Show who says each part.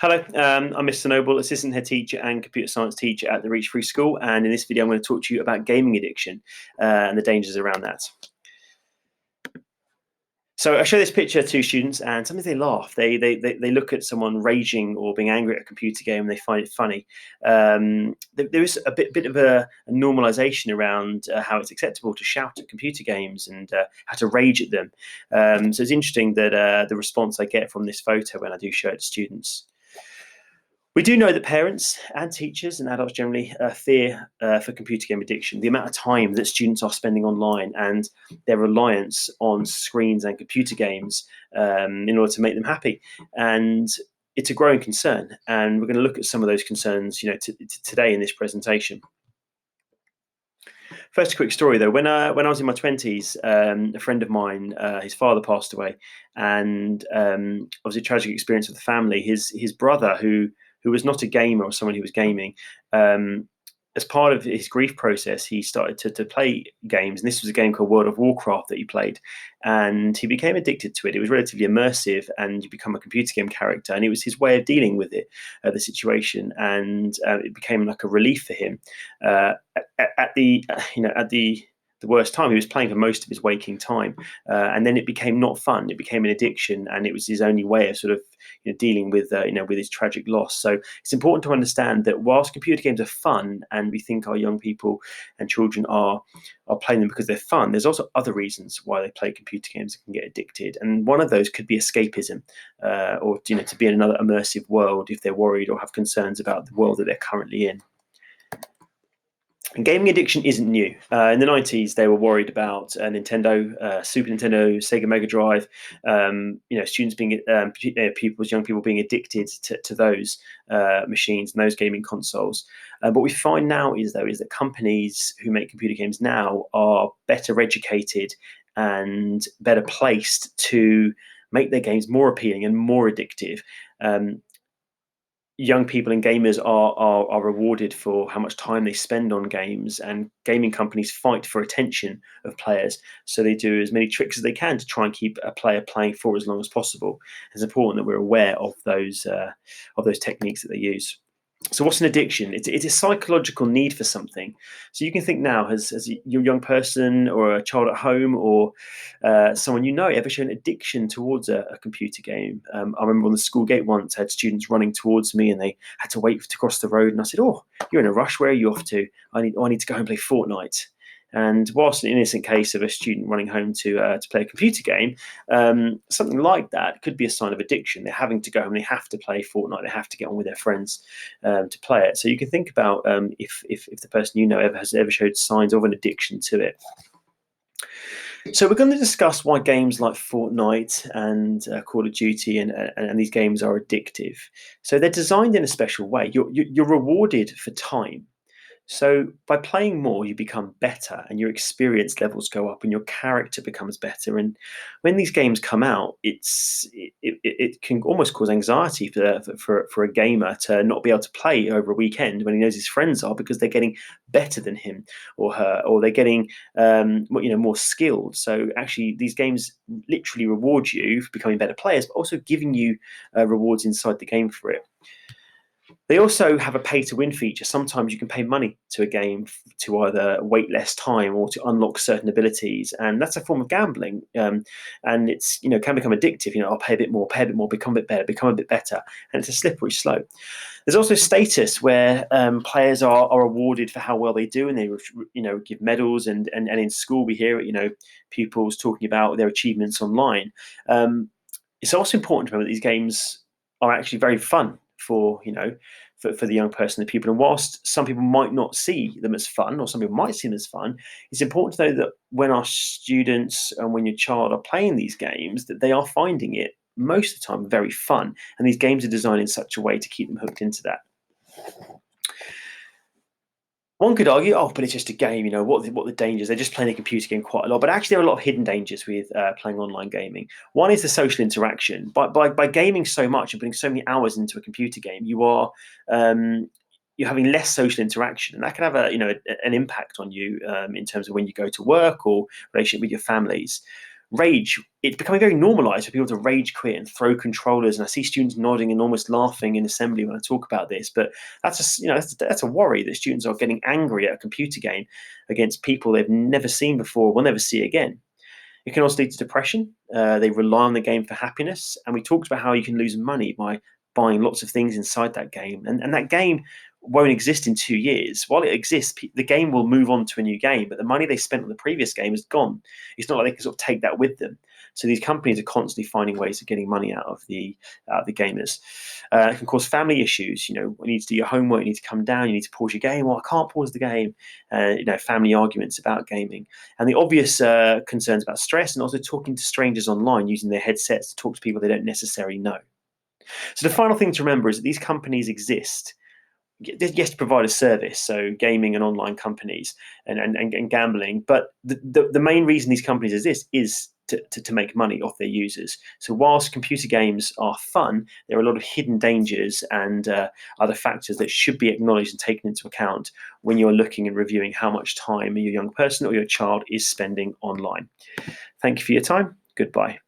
Speaker 1: Hello, I'm Mr. Noble, Assistant Head Teacher and Computer Science Teacher at the Reach Free School. And in this video, I'm going to talk to you about gaming addiction and the dangers around that. So I show this picture to students, and sometimes they laugh. They look at someone raging or being angry at a computer game, and they find it funny. There is a bit of a normalization around how it's acceptable to shout at computer games and how to rage at them. So it's interesting that the response I get from this photo when I do show it to students. We do know that parents and teachers and adults generally fear for computer game addiction. The amount of time that students are spending online and their reliance on screens and computer games in order to make them happy. And it's a growing concern. And we're going to look at some of those concerns, today in this presentation. First, a quick story though. When I was in my 20s, a friend of mine, his father passed away, and obviously a tragic experience with the family. His brother, who was not a gamer or someone who was gaming, as part of his grief process, he started to play games. And this was a game called World of Warcraft that he played. And he became addicted to it. It was relatively immersive, and you become a computer game character. And it was his way of dealing with it, the situation. And it became like a relief for him. At the worst time, he was playing for most of his waking time, and then it became not fun. It became an addiction, and it was his only way of sort of dealing with with his tragic loss. So it's important to understand that whilst computer games are fun, and we think our young people and children are playing them because they're fun, there's also other reasons why they play computer games and can get addicted. And one of those could be escapism, or to be in another immersive world if they're worried or have concerns about the world that they're currently in. And gaming addiction isn't new. In the 90s, they were worried about Nintendo, Super Nintendo, Sega Mega Drive. Students being young people being addicted to those machines and those gaming consoles. What we find now is that companies who make computer games now are better educated and better placed to make their games more appealing and more addictive. Young people and gamers are rewarded for how much time they spend on games, and gaming companies fight for attention of players. So they do as many tricks as they can to try and keep a player playing for as long as possible. It's important that we're aware of those techniques that they use. So what's an addiction? It's a psychological need for something. So you can think now, has a young person or a child at home or someone ever shown addiction towards a computer game? I remember on the school gate once, I had students running towards me and they had to wait to cross the road. And I said, "Oh, you're in a rush. Where are you off to?" I need to go home and play Fortnite. And whilst an innocent case of a student running home to play a computer game, something like that could be a sign of addiction. They're having to go home, they have to play Fortnite, they have to get on with their friends to play it. So you can think about if the person has ever showed signs of an addiction to it. So we're going to discuss why games like Fortnite and Call of Duty and these games are addictive. So they're designed in a special way. You're rewarded for time. So by playing more, you become better and your experience levels go up and your character becomes better. And when these games come out, it can almost cause anxiety for a gamer to not be able to play over a weekend when he knows his friends are, because they're getting better than him or her, or they're getting more skilled. So actually, these games literally reward you for becoming better players, but also giving you rewards inside the game for it. They also have a pay-to-win feature. Sometimes you can pay money to a game to either wait less time or to unlock certain abilities, and that's a form of gambling. And it's can become addictive. I'll pay a bit more, become a bit better, and it's a slippery slope. There's also status where players are rewarded for how well they do, and they give medals. And in school we hear pupils talking about their achievements online. It's also important to remember that these games are actually very fun for the young person, the pupil. And whilst some people might not see them as fun, or some people might see them as fun, it's important to know that when our students and when your child are playing these games, that they are finding it most of the time very fun. And these games are designed in such a way to keep them hooked into that. One could argue, oh, but it's just a game, what are the dangers? They're just playing a computer game quite a lot. But actually, there are a lot of hidden dangers with playing online gaming. One is the social interaction. By gaming so much and putting so many hours into a computer game, you're having less social interaction, and that can have an impact on you in terms of when you go to work or relationship with your families. rage. It's becoming very normalized for people to rage quit and throw controllers. And I see students nodding and almost laughing in assembly when I talk about this. But that's a worry that students are getting angry at a computer game against people they've never seen before, will never see again. It can also lead to depression. They rely on the game for happiness. And we talked about how you can lose money by buying lots of things inside that game. And that game won't exist in 2 years. While it exists, the game will move on to a new game, but the money they spent on the previous game is gone. It's not like they can sort of take that with them. So these companies are constantly finding ways of getting money out of the gamers. It can cause family issues. You need to do your homework. You need to come down. You need to pause your game. Well, I can't pause the game. Family arguments about gaming, and the obvious concerns about stress, and also talking to strangers online using their headsets to talk to people they don't necessarily know. So the final thing to remember is that these companies exist, yes, to provide a service, so gaming and online companies and gambling, but the main reason these companies exist is to make money off their users. So whilst computer games are fun, there are a lot of hidden dangers and other factors that should be acknowledged and taken into account when you're looking and reviewing how much time your young person or your child is spending online. Thank you for your time. Goodbye.